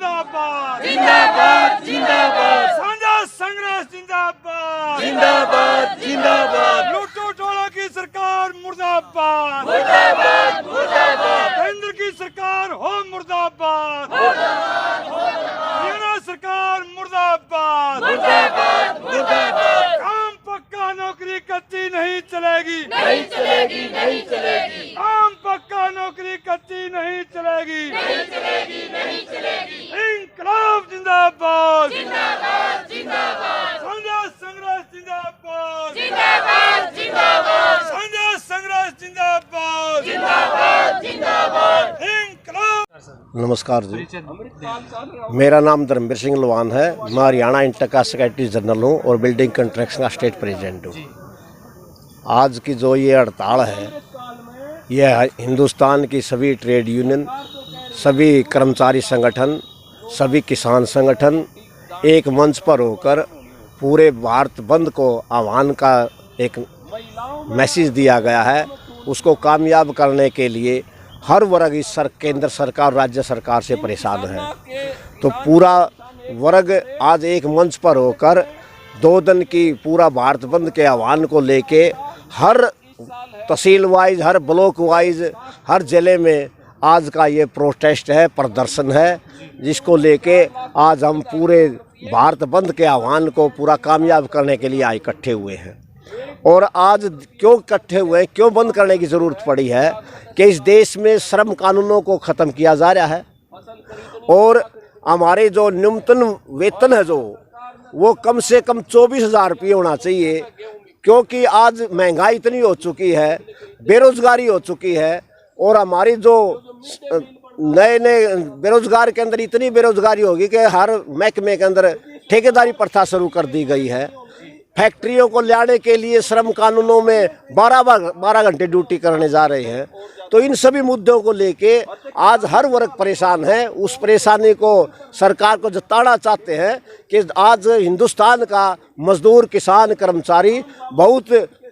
जिंदाबाद जिंदाबाद जिंदाबाद साझा संघर्ष जिंदाबाद जिंदाबाद जिंदाबाद लूटो टोला की सरकार मुर्दाबाद मुर्दाबाद मुर्दाबाद केंद्र की सरकार हो मुर्दाबाद हरियाणा सरकार मुर्दाबाद मुर्दाबाद मुर्दाबाद काम पक्का नौकरी कच्ची नहीं चलेगी नहीं चलेगी नहीं चलेगी काम पक्का नौकरी कच्ची नहीं चलेगी नहीं चलेगी नहीं चलेगी इंकलाब जिंदाबाद जिंदाबाद जिंदाबाद साझा संघर्ष जिंदाबाद जिंदाबाद जिंदाबाद साझा संघर्ष जिंदाबाद जिंदाबाद जिंदाबाद इंकलाब। नमस्कार जी, मेरा नाम धर्मवीर सिंह लवान है। मैं हरियाणा इंटर का सेक्रेटरी जनरल हूँ और बिल्डिंग कंट्रैक्शन का स्टेट प्रेसिडेंट हूँ। आज की जो ये हड़ताल है, यह हिंदुस्तान की सभी ट्रेड यूनियन, सभी कर्मचारी संगठन, सभी किसान संगठन एक मंच पर होकर पूरे भारत बंद को आह्वान का एक मैसेज दिया गया है। उसको कामयाब करने के लिए हर वर्ग इस केंद्र सरकार, राज्य सरकार से परेशान है। तो पूरा वर्ग आज एक मंच पर होकर 2 दिन की पूरा भारत बंद के आह्वान को लेके हर तहसील वाइज, हर ब्लॉक वाइज, हर ज़िले में आज का ये प्रोटेस्ट है, प्रदर्शन है, जिसको लेके आज हम पूरे भारत बंद के आह्वान को पूरा कामयाब करने के लिए आज इकट्ठे हुए हैं। और आज क्यों इकट्ठे हुए, क्यों बंद करने की ज़रूरत पड़ी है कि इस देश में श्रम कानूनों को ख़त्म किया जा रहा है और हमारे जो न्यूनतम वेतन है जो वो कम से कम 24,000 रुपये होना चाहिए, क्योंकि आज महंगाई इतनी हो चुकी है, बेरोज़गारी हो चुकी है और हमारी जो नए बेरोज़गार के अंदर इतनी बेरोज़गारी होगी कि हर महकमे के अंदर ठेकेदारी प्रथा शुरू कर दी गई है। फैक्ट्रियों को लाने के लिए श्रम कानूनों में 12 घंटे ड्यूटी करने जा रहे हैं। तो इन सभी मुद्दों को लेके आज हर वर्ग परेशान है। उस परेशानी को सरकार को जताना चाहते हैं कि आज हिंदुस्तान का मजदूर, किसान, कर्मचारी बहुत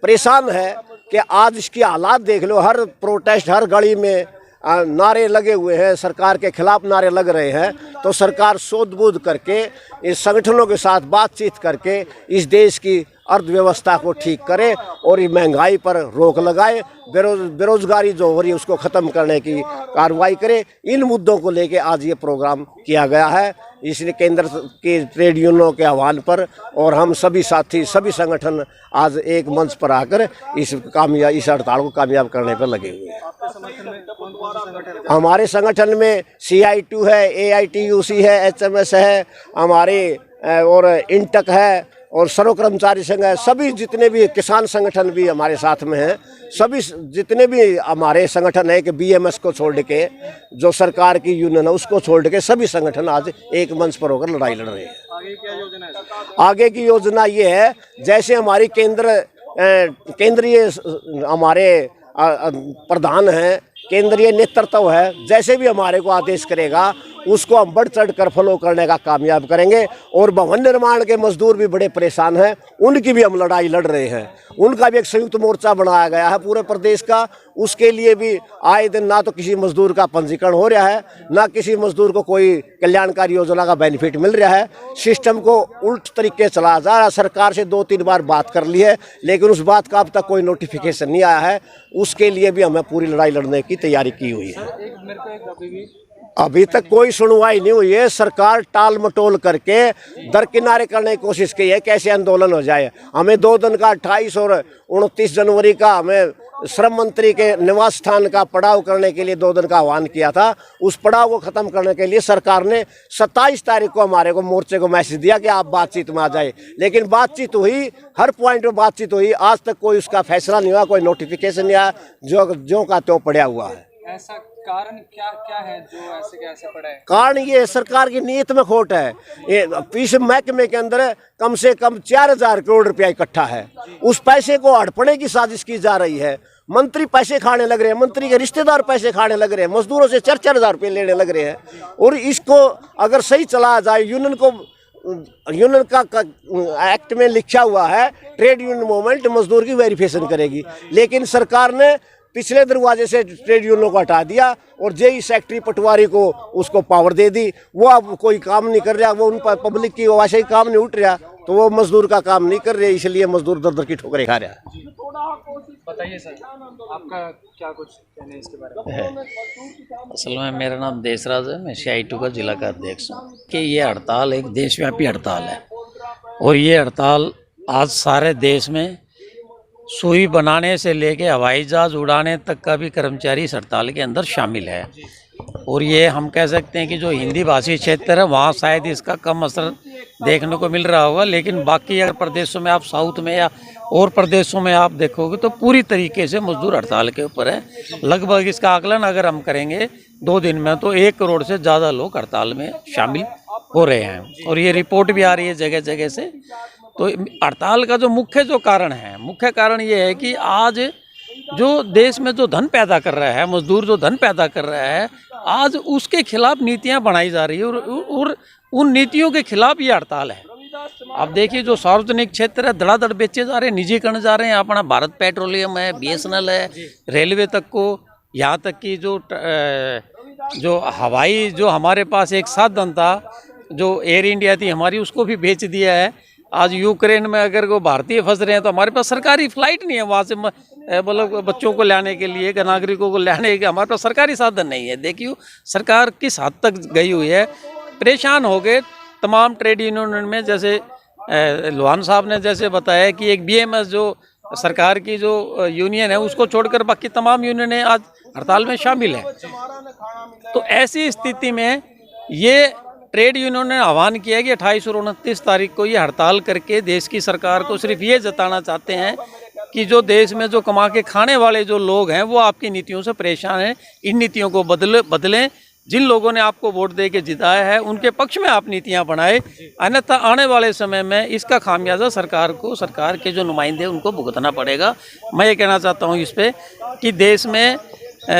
परेशान है कि आज इसकी हालात देख लो। हर प्रोटेस्ट, हर गली में नारे लगे हुए हैं, सरकार के खिलाफ नारे लग रहे हैं। तो सरकार सूझबूझ करके इस संगठनों के साथ बातचीत करके इस देश की अर्थव्यवस्था को ठीक करे और ये महंगाई पर रोक लगाए, बेरोजगारी जो हो रही है उसको ख़त्म करने की कार्रवाई करे। इन मुद्दों को लेके आज ये प्रोग्राम किया गया है, इसलिए केंद्र के ट्रेड यूनियनों के आह्वान पर और हम सभी साथी, सभी संगठन आज एक मंच पर आकर इस हड़ताल को कामयाब करने पर लगे हुए हैं। हमारे संगठन में CITU है, AITUC है, HMS है, हमारे और इंटक है और सर्व कर्मचारी संघ है। सभी जितने भी किसान संगठन भी हमारे साथ में हैं, सभी जितने भी हमारे संगठन है कि BMS को छोड़ के, जो सरकार की यूनियन है उसको छोड़ के सभी संगठन आज एक मंच पर होकर लड़ाई लड़ रहे हैं। आगे क्या योजना है? आगे की योजना ये है, जैसे हमारी केंद्रीय हमारे प्रधान हैं, केंद्रीय नेतृत्व है, जैसे भी हमारे को आदेश करेगा उसको हम बढ़ चढ़ कर फॉलो करने का कामयाब करेंगे। और भवन निर्माण के मजदूर भी बड़े परेशान हैं, उनकी भी हम लड़ाई लड़ रहे हैं। उनका भी एक संयुक्त मोर्चा बनाया गया है पूरे प्रदेश का। उसके लिए भी आए दिन ना तो किसी मजदूर का पंजीकरण हो रहा है, ना किसी मजदूर को कोई कल्याणकारी योजना का बेनिफिट मिल रहा है। सिस्टम को उल्ट तरीके चलाया जा रहा है। सरकार से 2-3 बार बात कर ली है, लेकिन उस बात का अब तक कोई नोटिफिकेशन नहीं आया है। उसके लिए भी हमें पूरी लड़ाई लड़ने की तैयारी की हुई है। अभी तक कोई सुनवाई नहीं हुई है। सरकार टाल मटोल करके दरकिनारे करने की कोशिश की है, कैसे आंदोलन हो जाए। हमें 2 दिन का 28 और 29 जनवरी का हमें श्रम मंत्री के निवास स्थान का पड़ाव करने के लिए 2 दिन का आह्वान किया था। उस पड़ाव को ख़त्म करने के लिए सरकार ने 27 तारीख को हमारे को मोर्चे को मैसेज दिया कि आप बातचीत में आ जाए। लेकिन बातचीत हुई, हर पॉइंट पर बातचीत हुई, आज तक कोई उसका फैसला नहीं हुआ, कोई नोटिफिकेशन नहीं आया, जो का त्यों पड़ा हुआ है। ऐसा कारण क्या है जो ऐसे कैसे पड़ा है? कारण ये सरकार की नीयत में खोट है। ये इस महकमे के अंदर कम से कम 4,000 करोड़ रुपया इकट्ठा है। उस पैसे को हड़पने की साजिश की जा रही है। मंत्री पैसे खाने लग रहे हैं, मंत्री के रिश्तेदार पैसे खाने लग रहे हैं, मजदूरों से 4-4 हज़ार रुपये लेने लग रहे हैं। और इसको अगर सही चलाया जाए, यूनियन का एक्ट में लिखा हुआ है ट्रेड यूनियन मूवमेंट मजदूर की वेरिफिकेशन करेगी, लेकिन सरकार ने पिछले दरवाजे से ट्रेड यूनियनों को हटा दिया और जेई सेक्रेटरी पटवारी को उसको पावर दे दी। वो अब कोई काम नहीं कर रहा, वो उन पर पब्लिक की वाशई काम नहीं उठ रहा, तो वो मजदूर का काम नहीं कर रहे, इसलिए मजदूर दर दर की ठोकरें खा रहा है। बताइए सर, आपका क्या कुछ कहना है इसके बारे में? असल में मेरा नाम देशराज है, मैं CI2 का जिला का अध्यक्ष हूँ। कि ये हड़ताल एक देशव्यापी हड़ताल है और ये हड़ताल आज सारे देश में सुई बनाने से लेके हवाई जहाज उड़ाने तक का भी कर्मचारी इस हड़ताल के अंदर शामिल है। और ये हम कह सकते हैं कि जो हिंदी भाषी क्षेत्र है वहाँ शायद इसका कम असर देखने को मिल रहा होगा, लेकिन बाकी अगर प्रदेशों में आप साउथ में या और प्रदेशों में आप देखोगे तो पूरी तरीके से मजदूर हड़ताल के ऊपर है। लगभग इसका आकलन अगर हम करेंगे 2 दिन में तो 1 करोड़ से ज़्यादा लोग हड़ताल में शामिल हो रहे हैं और ये रिपोर्ट भी आ रही है जगह जगह से। तो हड़ताल का जो मुख्य कारण ये है कि आज जो देश में जो धन पैदा कर रहा है, मजदूर जो धन पैदा कर रहा है, आज उसके खिलाफ नीतियां बनाई जा रही है और उन नीतियों के खिलाफ ये हड़ताल है। आप देखिए जो सार्वजनिक क्षेत्र है धड़ाधड़ बेचे जा रहे हैं, निजीकरण जा रहे हैं। अपना भारत पेट्रोलियम है, BSNL है, रेलवे तक को, यहाँ तक कि जो हवाई जो हमारे पास एक साधन था, जो एयर इंडिया थी हमारी, उसको भी बेच दिया है। आज यूक्रेन में अगर वो भारतीय फंस रहे हैं तो हमारे पास सरकारी फ्लाइट नहीं है वहाँ से, मतलब बच्चों को लाने के लिए, नागरिकों को लाने के, हमारे पास सरकारी साधन नहीं है। देखिए सरकार किस हद तक गई हुई है, परेशान हो गए तमाम ट्रेड यूनियन में। जैसे लोहान साहब ने जैसे बताया कि एक BMS जो सरकार की जो यूनियन है उसको छोड़कर बाकी तमाम यूनियनें आज हड़ताल में शामिल हैं। तो ऐसी स्थिति में ये ट्रेड यूनियन ने आह्वान किया कि 28 और 29 तारीख को ये हड़ताल करके देश की सरकार को सिर्फ ये जताना चाहते हैं कि जो देश में जो कमा के खाने वाले जो लोग हैं वो आपकी नीतियों से परेशान हैं, इन नीतियों को बदलें। जिन लोगों ने आपको वोट दे के जिताया है उनके पक्ष में आप नीतियां बनाए, अन्यथा आने वाले समय में इसका खामियाजा सरकार के जो नुमाइंदे उनको भुगतना पड़ेगा। मैं ये कहना चाहता हूँ इस पर कि देश में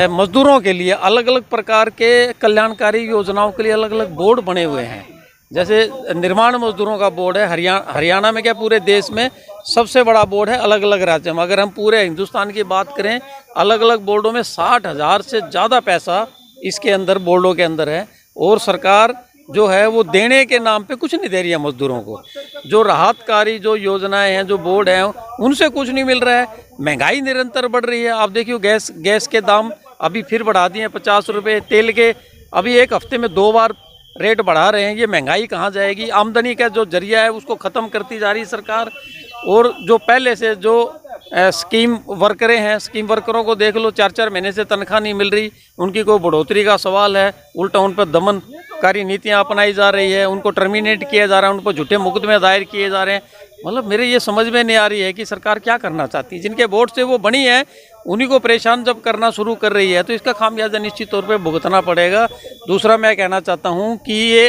मजदूरों के लिए अलग अलग प्रकार के कल्याणकारी योजनाओं के लिए अलग अलग बोर्ड बने हुए हैं। जैसे निर्माण मजदूरों का बोर्ड है, हरियाणा में क्या पूरे देश में सबसे बड़ा बोर्ड है, अलग अलग राज्यों में। अगर हम पूरे हिंदुस्तान की बात करें, अलग अलग बोर्डों में 60,000 से ज़्यादा पैसा इसके अंदर बोर्डों के अंदर है और सरकार जो है वो देने के नाम पे कुछ नहीं दे रही है मजदूरों को। जो राहतकारी जो योजनाएं हैं, जो बोर्ड हैं, उनसे कुछ नहीं मिल रहा है। महंगाई निरंतर बढ़ रही है। आप देखिए गैस के दाम अभी फिर बढ़ा दिए हैं 50 रुपये, तेल के अभी 1 हफ्ते में 2 बार रेट बढ़ा रहे हैं। ये महंगाई कहाँ जाएगी? आमदनी का जो जरिया है उसको ख़त्म करती जा रही सरकार। और जो पहले से जो स्कीम वर्करें हैं, स्कीम वर्करों को देख लो, 4-4 महीने से तनख्वाह नहीं मिल रही, उनकी कोई बढ़ोतरी का सवाल है, उल्टा उन पर दमनकारी नीतियां अपनाई जा रही है, उनको टर्मिनेट किया जा रहा है, उन पर झूठे मुकदमे दायर किए जा रहे हैं। मतलब मेरे ये समझ में नहीं आ रही है कि सरकार क्या करना चाहती है। जिनके वोट से वो बनी है उन्हीं को परेशान जब करना शुरू कर रही है तो इसका खामियाजा निश्चित तौर पर भुगतना पड़ेगा। दूसरा मैं कहना चाहता हूँ कि ये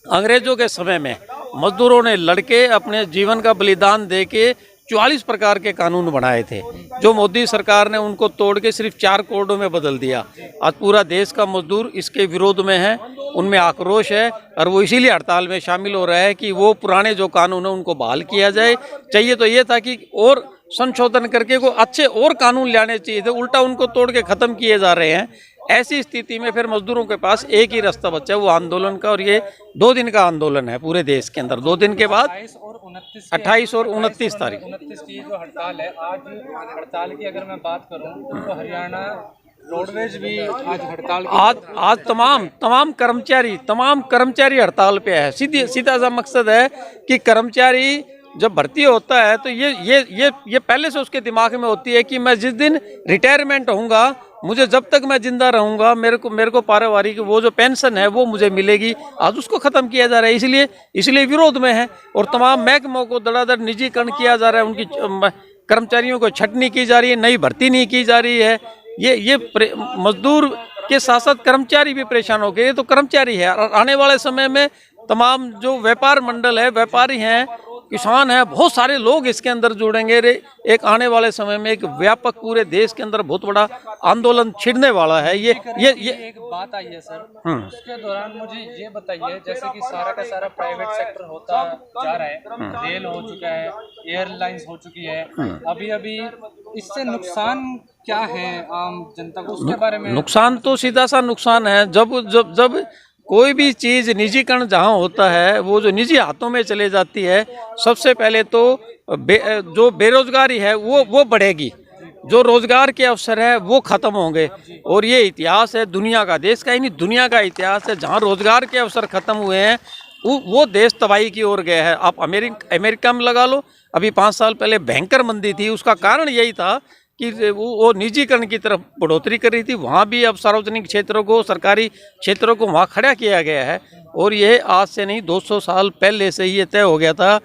अंग्रेजों के समय में मजदूरों ने लड़के अपने जीवन का बलिदान दे के 44 प्रकार के कानून बनाए थे, जो मोदी सरकार ने उनको तोड़ के सिर्फ 4 कोडों में बदल दिया। आज पूरा देश का मजदूर इसके विरोध में है, उनमें आक्रोश है और वो इसीलिए हड़ताल में शामिल हो रहा है कि वो पुराने जो कानून है उनको बहाल किया जाए। चाहिए तो ये था कि और संशोधन करके को अच्छे और कानून लाने चाहिए थे, उल्टा उनको तोड़ के ख़त्म किए जा रहे हैं। ऐसी स्थिति में फिर मजदूरों के पास एक ही रास्ता बचा है, वो आंदोलन का, और ये 2 दिन का आंदोलन है पूरे देश के अंदर। 2 दिन के बाद 28 और 29 तारीख 29 की जो हड़ताल है, आज हड़ताल की अगर मैं बात करूं तो हरियाणा रोडवेज भी आज हड़ताल आज तमाम कर्मचारी हड़ताल पे है। सीधा सा मकसद है कि कर्मचारी जब भर्ती होता है तो ये पहले से उसके दिमाग में होती है कि मैं जिस दिन रिटायरमेंट होऊंगा, मुझे जब तक मैं जिंदा रहूंगा मेरे को पारिवारिक वो जो पेंशन है वो मुझे मिलेगी। आज उसको ख़त्म किया जा रहा है, इसलिए विरोध में है। और तमाम महकमों को धड़ाधड़ निजीकरण किया जा रहा है, उनकी कर्मचारियों को छटनी की जा रही है, नई भर्ती नहीं की जा रही है। ये मजदूर के साथ साथ कर्मचारी भी परेशान हो गए। ये तो कर्मचारी है, आने वाले समय में तमाम जो व्यापार मंडल है, व्यापारी हैं, किसान हैं, बहुत सारे लोग इसके अंदर जुड़ेंगे। एक आने वाले समय में एक व्यापक पूरे देश के अंदर बहुत बड़ा आंदोलन छिड़ने वाला है। ये एक बात आई है सर, उसके दौरान मुझे ये बताइए, जैसे कि सारा का सारा प्राइवेट सेक्टर होता जा रहा है, रेल हो चुका है, एयरलाइंस हो चुकी है, अभी इससे नुकसान क्या है आम जनता को, उसके बारे में? नुकसान तो सीधा सा नुकसान है। जब जब जब कोई भी चीज़ निजीकरण जहाँ होता है, वो जो निजी हाथों में चले जाती है, सबसे पहले तो जो बेरोजगारी है वो बढ़ेगी, जो रोजगार के अवसर है वो खत्म होंगे। और ये इतिहास है दुनिया का, देश का ही नहीं दुनिया का इतिहास है, जहाँ रोजगार के अवसर खत्म हुए हैं वो देश तबाही की ओर गया है। आप अमेरिका में लगा लो, अभी 5 साल पहले भयंकर मंदी थी, उसका कारण यही था कि वो निजीकरण की तरफ बढ़ोतरी कर रही थी। वहाँ भी अब सार्वजनिक क्षेत्रों को, सरकारी क्षेत्रों को वहाँ खड़ा किया गया है। और ये आज से नहीं 200 साल पहले से ही ये तय हो गया था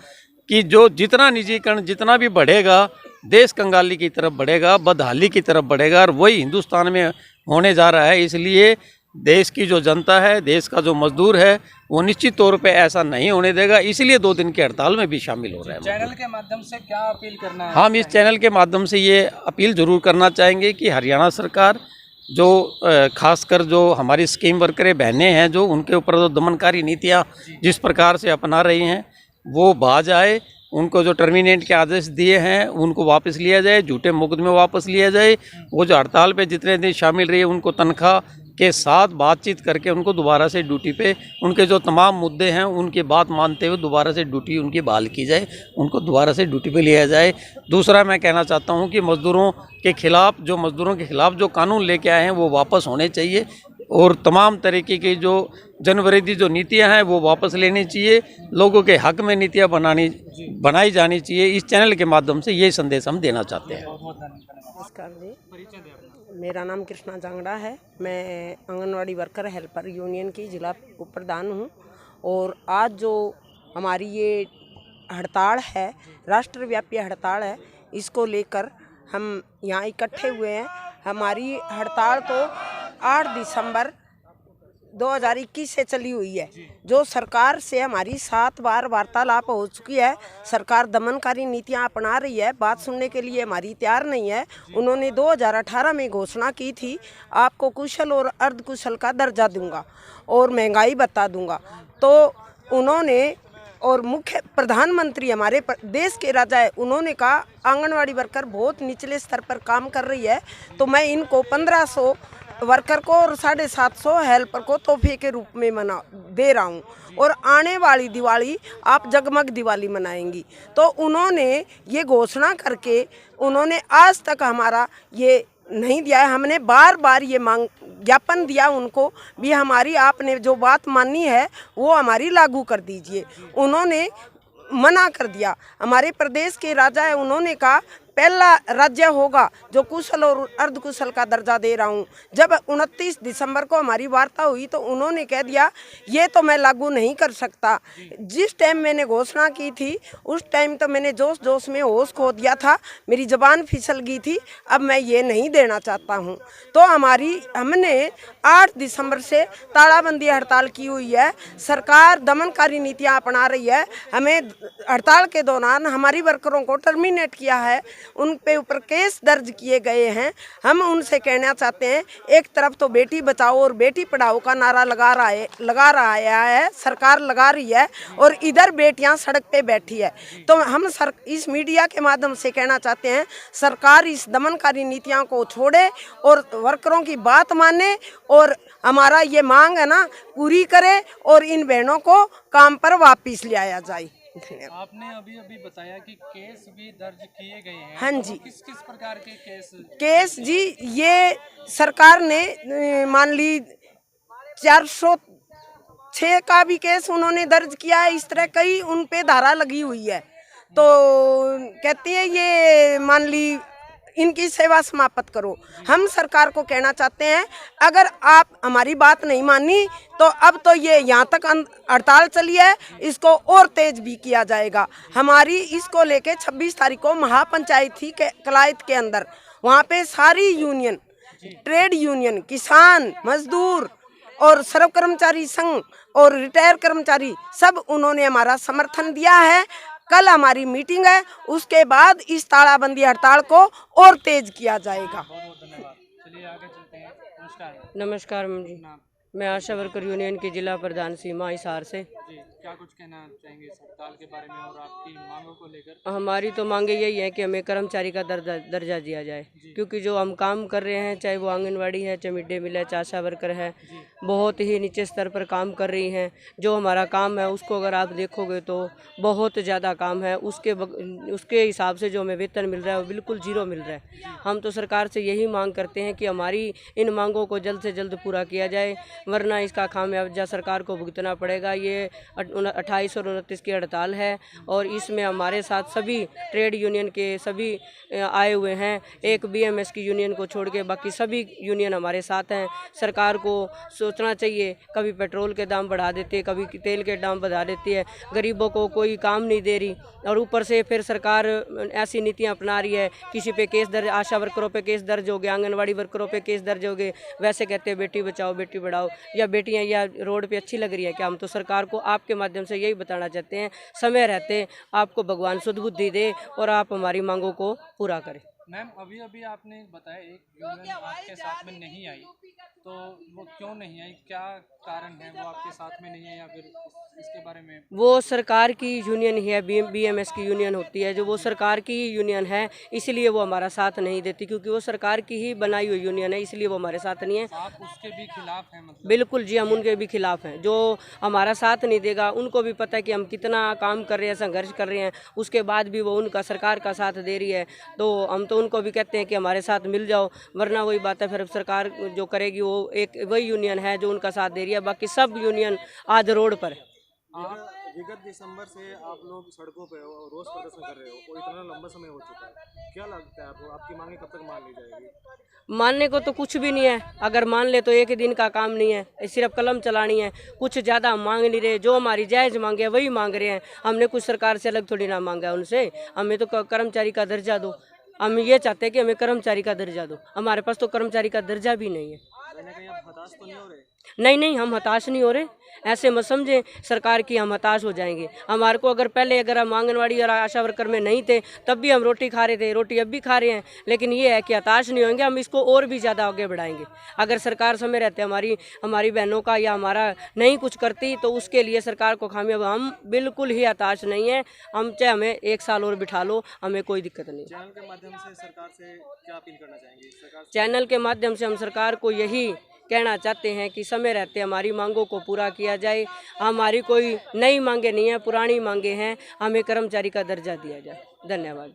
कि जो जितना निजीकरण जितना भी बढ़ेगा, देश कंगाली की तरफ बढ़ेगा, बदहाली की तरफ बढ़ेगा, और वही हिंदुस्तान में होने जा रहा है। इसलिए देश की जो जनता है, देश का जो मजदूर है, वो निश्चित तौर पे ऐसा नहीं होने देगा। इसलिए 2 दिन की हड़ताल में भी शामिल हो रहे हैं। चैनल के माध्यम से क्या अपील करना है? हम इस चैनल के माध्यम से ये अपील जरूर करना चाहेंगे कि हरियाणा सरकार जो खासकर जो हमारी स्कीम वर्करें बहनें हैं, जो उनके ऊपर जो दमनकारी नीतियाँ जिस प्रकार से अपना रही हैं, वो बाज आए। उनको जो टर्मिनेट के आदेश दिए हैं उनको वापस लिया जाए, झूठे मुकदमे वापस लिया जाए। वो जो हड़ताल पे जितने दिन शामिल रहे उनको तनख्वाह के साथ बातचीत करके उनको दोबारा से ड्यूटी पे, उनके जो तमाम मुद्दे हैं उनकी बात मानते हुए दोबारा से ड्यूटी उनकी बहाल की जाए, उनको दोबारा से ड्यूटी पे लिया जाए। दूसरा मैं कहना चाहता हूँ कि मज़दूरों के खिलाफ जो कानून लेके आए हैं वो वापस होने चाहिए, और तमाम तरीके की जो जनविरोधी जो नीतियां हैं वो वापस लेनी चाहिए। लोगों के हक में नीतियां बनाई जानी चाहिए। इस चैनल के माध्यम से ये संदेश हम देना चाहते हैं। नमस्कार जी, मेरा नाम कृष्णा जांगड़ा है। मैं आंगनवाड़ी वर्कर हेल्पर यूनियन की जिला उप प्रधान हूँ। और आज जो हमारी ये हड़ताल है, राष्ट्रव्यापी हड़ताल है, इसको लेकर हम यहाँ इकट्ठे हुए हैं। हमारी हड़ताल तो 8 दिसंबर 2021 से चली हुई है। जो सरकार से हमारी 7 बार वार्तालाप हो चुकी है। सरकार दमनकारी नीतियां अपना रही है, बात सुनने के लिए हमारी तैयार नहीं है। उन्होंने 2018 में घोषणा की थी, आपको कुशल और अर्धकुशल का दर्जा दूंगा और महंगाई बता दूंगा। तो उन्होंने, और मुख्य प्रधानमंत्री हमारे देश के राजा है, उन्होंने कहा आंगनवाड़ी वर्कर बहुत निचले स्तर पर काम कर रही है, तो मैं इनको 1500 वर्कर को और 750 हेल्पर को तोहफे के रूप में दे रहा हूँ, और आने वाली दिवाली आप जगमग दिवाली मनाएंगी। तो उन्होंने ये घोषणा करके उन्होंने आज तक हमारा ये नहीं दिया है। हमने बार बार ये मांग ज्ञापन दिया उनको भी, हमारी आपने जो बात मानी है वो हमारी लागू कर दीजिए। उन्होंने मना कर दिया। हमारे प्रदेश के राजा है, उन्होंने कहा पहला राज्य होगा जो कुशल और अर्धकुशल का दर्जा दे रहा हूँ। जब 29 दिसंबर को हमारी वार्ता हुई तो उन्होंने कह दिया ये तो मैं लागू नहीं कर सकता। जिस टाइम मैंने घोषणा की थी उस टाइम तो मैंने जोश जोश में होश खो दिया था, मेरी ज़बान फिसल गई थी। अब मैं ये नहीं देना चाहता हूँ। तो हमने 8 दिसंबर से तालाबंदी हड़ताल की हुई है। सरकार दमनकारी नीतियाँ अपना रही है। हमें हड़ताल के दौरान हमारी वर्करों को टर्मिनेट किया है, उन पे ऊपर केस दर्ज किए गए हैं। हम उनसे कहना चाहते हैं, एक तरफ तो बेटी बचाओ और बेटी पढ़ाओ का नारा लगा रहा है सरकार लगा रही है, और इधर बेटियां सड़क पे बैठी है। तो हम इस मीडिया के माध्यम से कहना चाहते हैं, सरकार इस दमनकारी नीतियों को छोड़े और वर्करों की बात माने, और हमारा ये मांग है ना पूरी करे, और इन बहनों को काम पर वापिस ले आया जाए। आपने अभी बताया कि केस भी दर्ज किए गए हैं। हाँ जी। तो किस प्रकार के केस जी, ये सरकार ने मान ली 406 का भी केस उन्होंने दर्ज किया है। इस तरह कई उन पे धारा लगी हुई है। तो कहती है ये मान ली इनकी सेवा समाप्त करो। हम सरकार को कहना चाहते हैं, अगर आप हमारी बात नहीं मानी तो अब तो ये यहाँ तक हड़ताल चली है, इसको और तेज भी किया जाएगा। हमारी इसको लेके 26 तारीख को महापंचायत थी कलायत के अंदर, वहाँ पे सारी यूनियन, ट्रेड यूनियन, किसान, मजदूर और सर्व कर्मचारी संघ और रिटायर कर्मचारी सब उन्होंने हमारा समर्थन दिया है। कल हमारी मीटिंग है, उसके बाद इस तालाबंदी हड़ताल को और तेज किया जाएगा। बहुत धन्यवाद। चलिए आगे चलते हैं। नमस्कार। नमस्कार मैम जी, मैं आशा वर्कर यूनियन की जिला प्रधान सीमा हिसार से। क्या कुछ कहना चाहेंगे इस हड़ताल के बारे में और आपकी मांगों को लेकर? हमारी तो मांगे यही है कि हमें कर्मचारी का दर्जा दिया जाए, क्योंकि जो हम काम कर रहे हैं, चाहे वो आंगनवाड़ी है, चाहे मिड डे मील है, चाहे आशा वर्कर है, बहुत ही नीचे स्तर पर काम कर रही हैं। जो हमारा काम है उसको अगर आप देखोगे तो बहुत ज़्यादा काम है, उसके हिसाब से जो हमें वेतन मिल रहा है वो बिल्कुल जीरो मिल रहा है। हम तो सरकार से यही मांग करते हैं कि हमारी इन मांगों को जल्द से जल्द पूरा किया जाए, वरना इसका खामियाजा सरकार को भुगतना पड़ेगा। ये 28 और 29 की हड़ताल है और इसमें हमारे साथ सभी ट्रेड यूनियन के सभी आए हुए हैं। एक BMS की यूनियन को छोड़ के बाकी सभी यूनियन हमारे साथ हैं। सरकार को सोचना चाहिए, कभी पेट्रोल के दाम बढ़ा देती है, कभी तेल के दाम बढ़ा देती है, गरीबों को कोई काम नहीं दे रही और ऊपर से फिर सरकार ऐसी नीतियां अपना रही है, किसी पे केस दर्ज, आशा वर्करों पे केस दर्ज हो गए, आंगनवाड़ी वर्करों पे केस दर्ज हो गए, वैसे कहते हैं बेटी बचाओ बेटी बढ़ाओ, या बेटियां या रोड पे अच्छी लग रही है क्या? हम तो सरकार को आपके माध्यम से यही बताना चाहते हैं, समय रहते आपको भगवान सुध बुद्धि दे और आप हमारी मांगों को पूरा करें। मैम, अभी अभी आपने बताया एक यूनियन आपके साथ में नहीं आई, तो वो क्यों नहीं आई, क्या कारण है वो आपके साथ में नहीं है, या फिर इसके बारे में? वो सरकार की यूनियन ही है, BMS की यूनियन होती है, जो वो सरकार की ही यूनियन है, इसलिए वो हमारा साथ नहीं देती, क्योंकि वो सरकार की ही बनाई हुई यूनियन है, इसलिए वो हमारे साथ नहीं है। आप उसके भी खिलाफ हैं मतलब? बिल्कुल जी, हम उनके भी खिलाफ हैं। जो हमारा साथ नहीं देगा, उनको भी पता है कि हम कितना काम कर रहे हैं, संघर्ष कर रहे हैं, उसके बाद भी वो उनका सरकार का साथ दे रही है, तो हम तो उनको भी कहते हैं कि हमारे साथ मिल जाओ, वरना वही बात है फिर सरकार जो करेगी वो एक वही यूनियन है जो उनका साथ दे रही है, बाकी सब यूनियन आज रोड पर है। विगत दिसंबर से आप लोग सड़कों पे हो, रोज प्रदर्शन कर रहे हो और इतना लंबा समय हो चुका है, क्या लगता है आपको, आपकी मांगे कब तक मान ली जाएगी? मानने को तो कुछ भी नहीं है, अगर मान ले तो एक ही दिन का काम नहीं है, सिर्फ कलम चलानी है, कुछ ज़्यादा हम मांग नहीं रहे, जो हमारी जायज़ मांगे है वही मांग रहे हैं। हमने कुछ सरकार से अलग थोड़ी ना मांगा है उनसे, हमें तो कर्मचारी का दर्जा दो, हम ये चाहते हैं कि हमें कर्मचारी का दर्जा दो, हमारे पास तो कर्मचारी का दर्जा भी नहीं है। कहीं आप हताश तो नहीं हो रहे? नहीं, हम हताश नहीं हो रहे, ऐसे मत समझे सरकार की हम हताश हो जाएंगे। हमारे को अगर हम आंगनवाड़ी और आशा वर्कर में नहीं थे तब भी हम रोटी खा रहे थे, रोटी अब भी खा रहे हैं, लेकिन ये है कि हताश नहीं होंगे, हम इसको और भी ज़्यादा आगे बढ़ाएंगे। अगर सरकार समय रहते हमारी बहनों का या हमारा नहीं कुछ करती तो उसके लिए सरकार को खामियाब, हम बिल्कुल ही हताश नहीं हैं। हम चाहे हमें 1 साल और बिठा लो, हमें कोई दिक्कत नहीं। चैनल के माध्यम से सरकार से क्या अपील करना चाहेंगे? चैनल के माध्यम से हम सरकार को यही कहना चाहते हैं कि समय रहते हमारी मांगों को पूरा किया जाए। हमारी कोई नई मांगे नहीं है, पुरानी मांगे हैं, हमें कर्मचारी का दर्जा दिया जाए। धन्यवाद।